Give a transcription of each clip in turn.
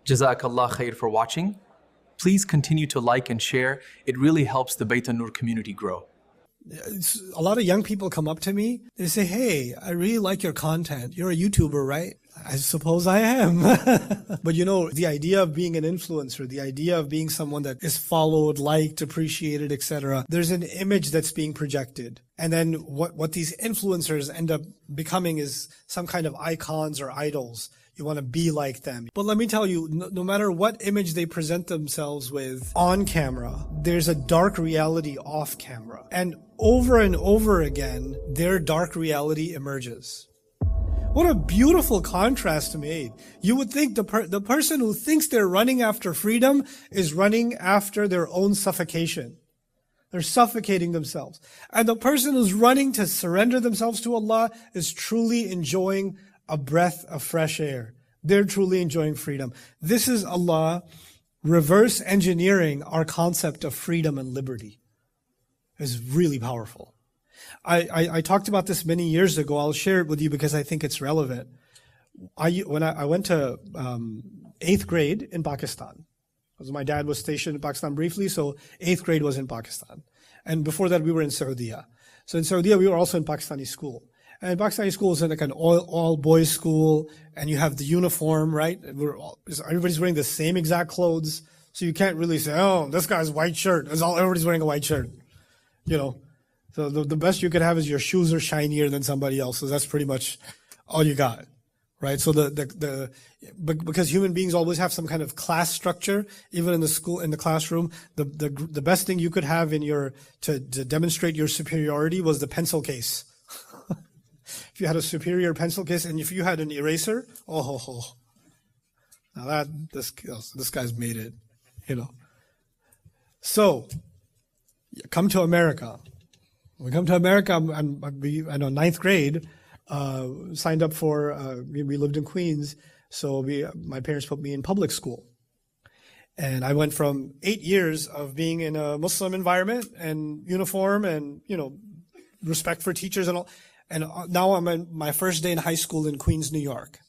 Jazakallah khair for watching. Please continue to like and share. It really helps the Bayt An-Nur community grow. A lot of young people come up to me. They say, hey, I really like your content. You're a YouTuber, right? I suppose I am. But you know, the idea of being an influencer, the idea of being someone that is followed, liked, appreciated, etc., there's an image that's being projected. And then what these influencers end up becoming is some kind of icons or idols. You want to be like them. But let me tell you, no matter what image they present themselves with on camera, there's a dark reality off camera. And over again, their dark reality emerges. What a beautiful contrast made. You would think the person who thinks they're running after freedom is running after their own suffocation. They're suffocating themselves. And the person who's running to surrender themselves to Allah is truly enjoying a breath of fresh air. They're truly enjoying freedom. This is Allah reverse engineering our concept of freedom and liberty. It's really powerful. I talked about this many years ago. I'll share it with you because I think it's relevant. When I went to 8th grade in Pakistan, because my dad was stationed in Pakistan briefly, so 8th grade was in Pakistan. And before that, we were in Saudi. So in Saudi, we were also in Pakistani school. And Pakistani school is like an all boys school, and you have the uniform, right? Everybody's wearing the same exact clothes, so you can't really say, oh, this guy's white shirt. Everybody's wearing a white shirt, you know. So the best you could have is your shoes are shinier than somebody else's. That's pretty much all you got, right? So because human beings always have some kind of class structure, even in the school, in the classroom, the best thing you could have to demonstrate your superiority was the pencil case. If you had a superior pencil case, and if you had an eraser, now this guy's made it, you know. So, come to America. We come to America, and I know 9th grade, signed up for, we lived in Queens, so my parents put me in public school. And I went from 8 years of being in a Muslim environment and uniform and, you know, respect for teachers and all. And now I'm in my first day in high school in Queens, New York,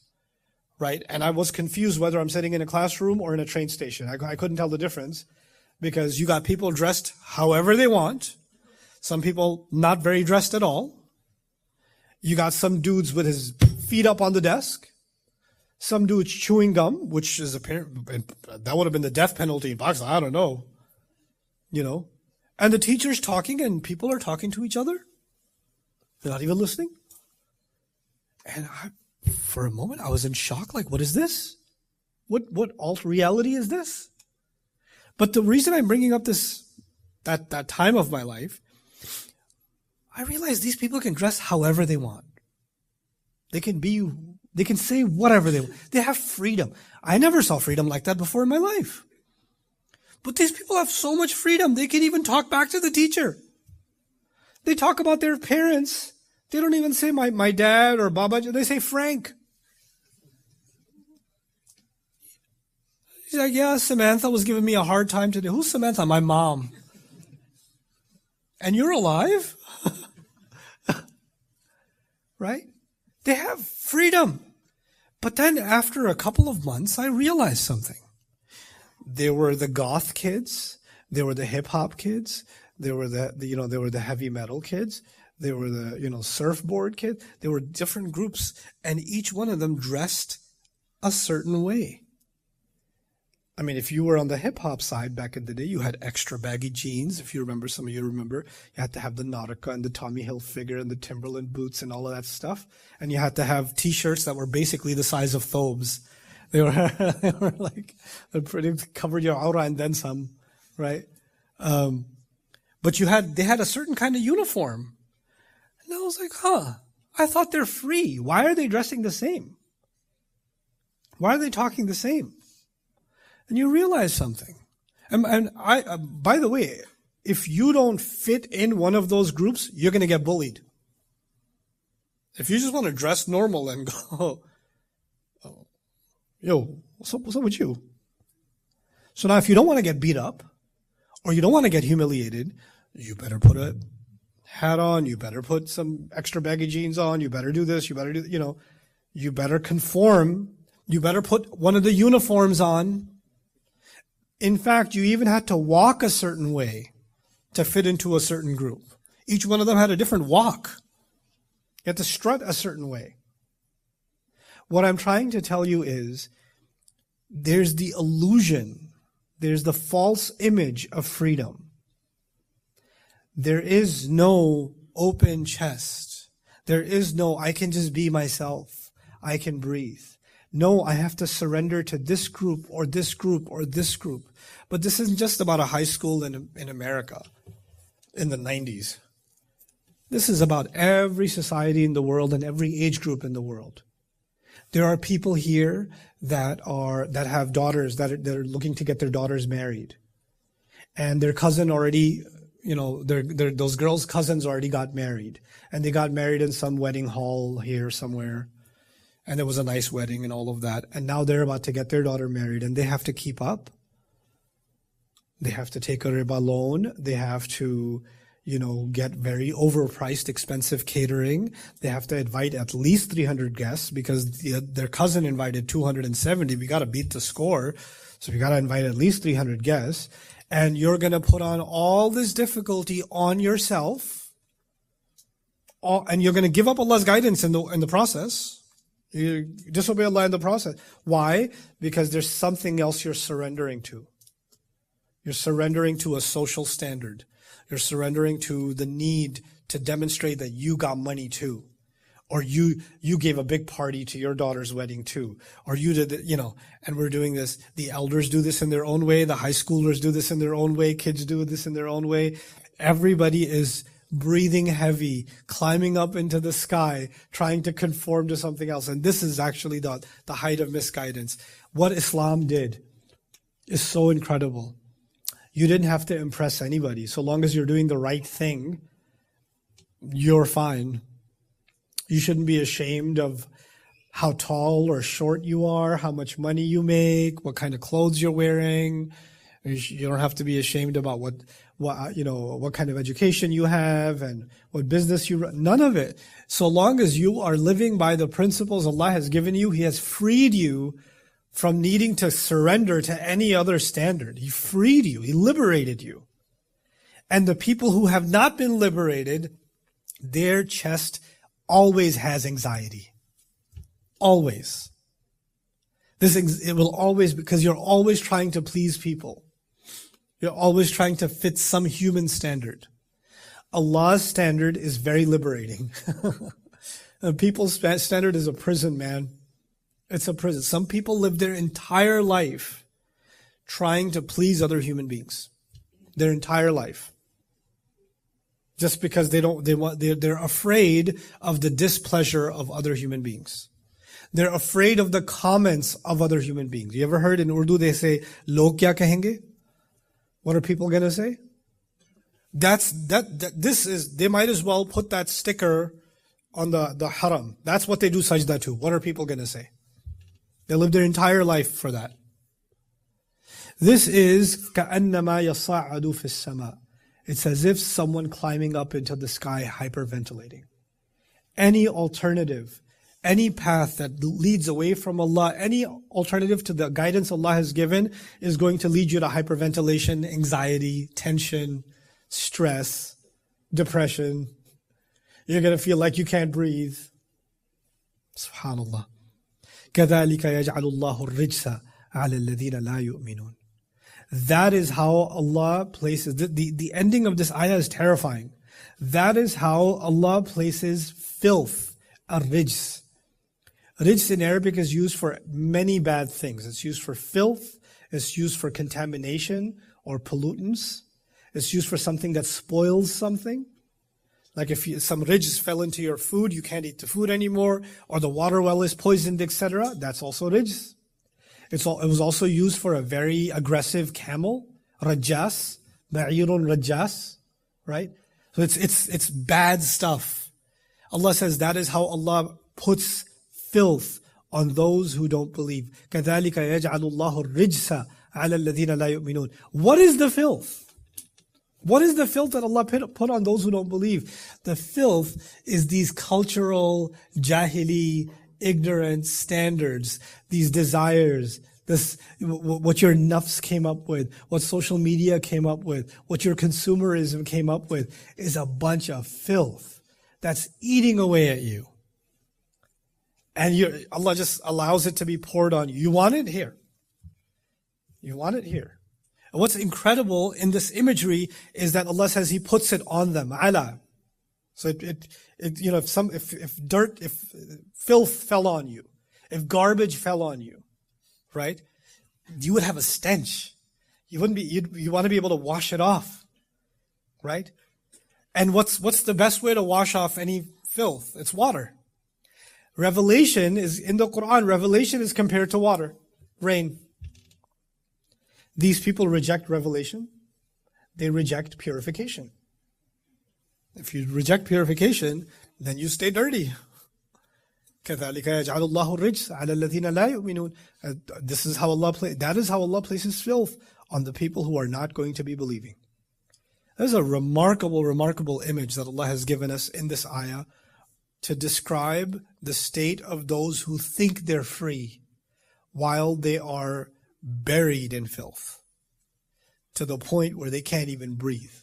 right? And I was confused whether I'm sitting in a classroom or in a train station. I couldn't tell the difference because you got people dressed however they want. Some people not very dressed at all. You got some dudes with his feet up on the desk. Some dudes chewing gum, which is that would have been the death penalty in Pakistan. I don't know, you know. And the teacher's talking and people are talking to each other. They're not even listening. And for a moment, I was in shock. Like, what is this? What alt reality is this? But the reason I'm bringing up that time of my life, I realize these people can dress however they want. They can say whatever they want. They have freedom. I never saw freedom like that before in my life. But these people have so much freedom. They can even talk back to the teacher. They talk about their parents. They don't even say my dad or Baba. They say Frank. He's like, yeah, Samantha was giving me a hard time today. Who's Samantha? My mom. And you're alive? Right? They have freedom. But then after a couple of months, I realized something. There were the goth kids. There were the hip hop kids. There were the heavy metal kids. There were the, surfboard kids. There were different groups, and each one of them dressed a certain way. I mean, if you were on the hip hop side back in the day, you had extra baggy jeans. If you remember, some of you remember, you had to have the Nautica and the Tommy Hilfiger and the Timberland boots and all of that stuff. And you had to have t-shirts that were basically the size of thobes. They were like, they pretty covered your aura and then some, right? But they had a certain kind of uniform. And I was like, I thought they're free. Why are they dressing the same? Why are they talking the same? And you realize something. And I, by the way, if you don't fit in one of those groups, you're going to get bullied. If you just want to dress normal and go, yo, what's up with you? So now if you don't want to get beat up, or you don't want to get humiliated, you better put a hat on, you better put some extra baggy jeans on, you better do this, you better do, you better conform, you better put one of the uniforms on. In fact, you even had to walk a certain way to fit into a certain group. Each one of them had a different walk. You had to strut a certain way. What I'm trying to tell you is there's the illusion, there's the false image of freedom. There is no open chest. There is no, I can just be myself. I can breathe. No, I have to surrender to this group or this group or this group. But this isn't just about a high school in America in the 90s. This is about every society in the world and every age group in the world. There are people here that have daughters that are looking to get their daughters married. And their cousin already, those girls' cousins already got married. And they got married in some wedding hall here somewhere. And it was a nice wedding and all of that. And now they're about to get their daughter married and they have to keep up. They have to take a riba loan. They have to, get very overpriced, expensive catering. They have to invite at least 300 guests because their cousin invited 270. We got to beat the score. So we got to invite at least 300 guests. And you're going to put on all this difficulty on yourself. And you're going to give up Allah's guidance in the process. You disobey Allah in the process. Why? Because there's something else you're surrendering to. You're surrendering to a social standard. You're surrendering to the need to demonstrate that you got money too. Or you gave a big party to your daughter's wedding too. Or you did, and we're doing this. The elders do this in their own way. The high schoolers do this in their own way. Kids do this in their own way. Everybody is breathing heavy, climbing up into the sky, trying to conform to something else. And this is actually the height of misguidance. What Islam did is so incredible. You didn't have to impress anybody. So long as you're doing the right thing, you're fine. You shouldn't be ashamed of how tall or short you are, how much money you make, what kind of clothes you're wearing. You don't have to be ashamed about what kind of education you have and what business you run. None of it. So long as you are living by the principles Allah has given you, He has freed you from needing to surrender to any other standard. He freed you. He liberated you. And the people who have not been liberated, their chest always has anxiety. Always. It will always, because you're always trying to please people. You're always trying to fit some human standard. Allah's standard is very liberating. People's standard is a prison, man. It's a prison. Some people live their entire life trying to please other human beings. Their entire life. Just because they're afraid of the displeasure of other human beings. They're afraid of the comments of other human beings. You ever heard in Urdu they say, "Log kya kahenge?" What are people going to say? They might as well put that sticker on the haram. That's what they do sajda to. What are people going to say? They live their entire life for that. This is كَأَنَّمَا يَصَعَّدُ فِي السَّمَاءِ. It's as if someone climbing up into the sky hyperventilating. Any alternative, any path that leads away from Allah, any alternative to the guidance Allah has given is going to lead you to hyperventilation, anxiety, tension, stress, depression. You're going to feel like you can't breathe. Subhanallah. كَذَلِكَ يَجْعَلُ اللَّهُ الرِّجْسَ عَلَى الَّذِينَ لَا يُؤْمِنُونَ. That is how Allah places, the ending of this ayah is terrifying. That is how Allah places filth, rijs. Rijs in Arabic is used for many bad things. It's used for filth, it's used for contamination or pollutants. It's used for something that spoils something. Like if some rijs fell into your food, you can't eat the food anymore, or the water well is poisoned, etc. That's also rijs. It was also used for a very aggressive camel, rajas, ba'irun rajas, right? So it's bad stuff. Allah says that is how Allah puts filth on those who don't believe. كَذَلِكَ يَجْعَلُ اللَّهُ الرِّجْسَ عَلَى الَّذِينَ لَا يُؤْمِنُونَ. What is the filth? What is the filth that Allah put on those who don't believe? The filth is these cultural, jahili, ignorant standards, these desires, this, what your nafs came up with, what social media came up with, what your consumerism came up with, is a bunch of filth that's eating away at you. And Allah just allows it to be poured on you. You want it here. You want it here. And what's incredible in this imagery is that Allah says He puts it on them. Ala. So if filth fell on you, if garbage fell on you, right, you would have a stench. You wouldn't be. You want to be able to wash it off, right? And what's the best way to wash off any filth? It's water. Revelation is in the Qur'an. Revelation is compared to water, rain. These people reject revelation. They reject purification. If you reject purification, then you stay dirty. كَذَلِكَ يَجْعَلُ اللَّهُ الرِّجْسَ عَلَى الَّذِينَ لَا يُؤْمِنُونَ. That is how Allah places filth on the people who are not going to be believing. There's a remarkable, remarkable image that Allah has given us in this ayah to describe the state of those who think they're free while they are buried in filth to the point where they can't even breathe.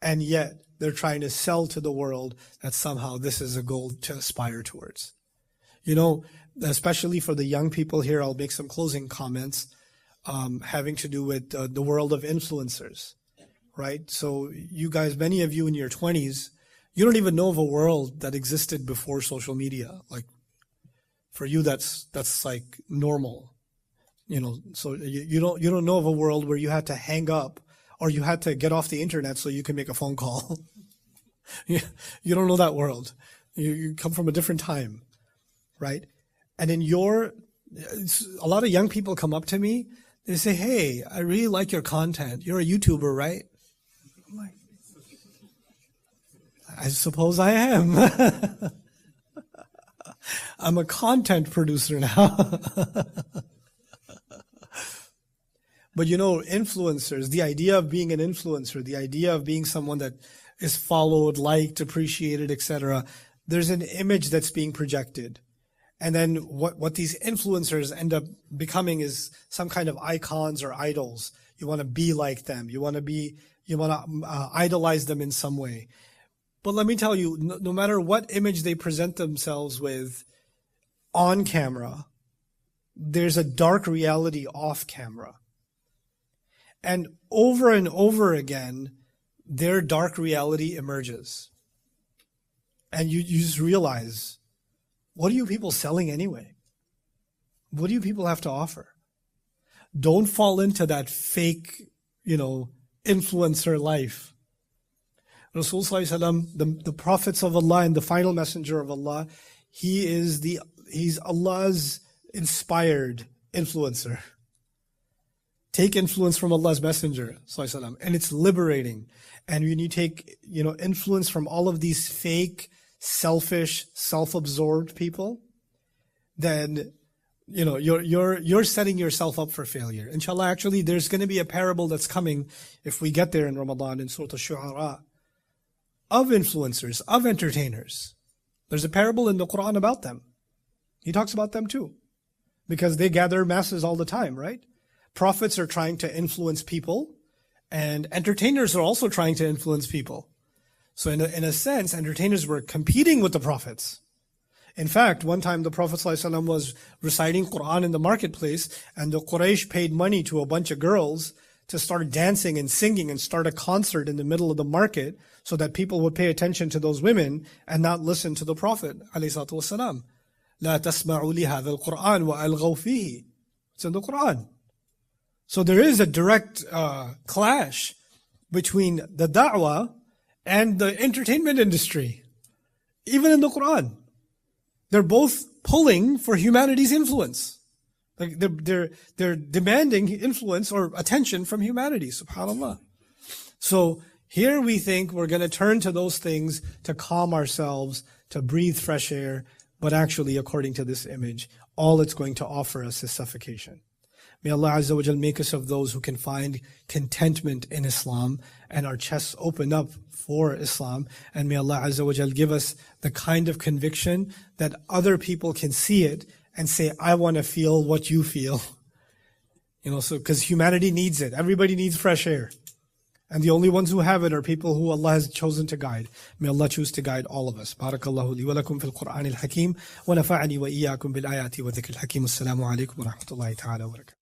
And yet they're trying to sell to the world that somehow this is a goal to aspire towards. You know, especially for the young people here, I'll make some closing comments having to do with the world of influencers, right? So you guys, many of you in your 20s, you don't even know of a world that existed before social media. Like, for you, that's like normal. You know, so you don't know of a world where you had to hang up or you had to get off the internet so you can make a phone call. You don't know that world. You come from a different time, right? And a lot of young people come up to me. They say, "Hey, I really like your content. You're a YouTuber, right?" I'm like, I suppose I am. I'm a content producer now. But you know, influencers, the idea of being an influencer, the idea of being someone that is followed, liked, appreciated, etc., there's an image that's being projected. And then what these influencers end up becoming is some kind of icons or idols. You want to be like them. You want to idolize them in some way. But let me tell you, no matter what image they present themselves with on camera, there's a dark reality off camera. And over again, their dark reality emerges. And you just realize, what are you people selling anyway? What do you people have to offer? Don't fall into that fake, influencer life. Rasul Sallallahu Alaihi Wasallam, the prophets of Allah and the final messenger of Allah, he's Allah's inspired influencer. Take influence from Allah's messenger, Sallallahu Alaihi Wasallam, and it's liberating. And when you take, influence from all of these fake, selfish, self-absorbed people, then, you're setting yourself up for failure. Inshallah, actually, there's going to be a parable that's coming if we get there in Ramadan in Surah Al-Shu'ara of influencers, of entertainers. There's a parable in the Qur'an about them. He talks about them too, because they gather masses all the time, right? Prophets are trying to influence people, and entertainers are also trying to influence people. So in a sense, entertainers were competing with the prophets. In fact, one time the Prophet ﷺ was reciting Qur'an in the marketplace, and the Quraysh paid money to a bunch of girls to start dancing and singing and start a concert in the middle of the market so that people would pay attention to those women and not listen to the Prophet ﷺ. لا تسمعوا لهذا القرآن وألغوا فيه. It's in the Qur'an. So there is a direct clash between the da'wah and the entertainment industry, even in the Qur'an. They're both pulling for humanity's influence. Like they're demanding influence or attention from humanity, subhanAllah. So here we think we're going to turn to those things to calm ourselves, to breathe fresh air, but actually, according to this image, all it's going to offer us is suffocation. May Allah Azza wa Jal make us of those who can find contentment in Islam and our chests open up for Islam. And may Allah Azza wa Jal give us the kind of conviction that other people can see it and say, I want to feel what you feel. So because humanity needs it. Everybody needs fresh air. And the only ones who have it are people who Allah has chosen to guide. May Allah choose to guide all of us. Barakallahu li wa lakum fil Qur'an al-Hakim wa nafa'ani wa iyyakum bil ayati wa dhikr al-Hakim. Assalamu alaikum wa rahmatullahi ta'ala wa barakatuh.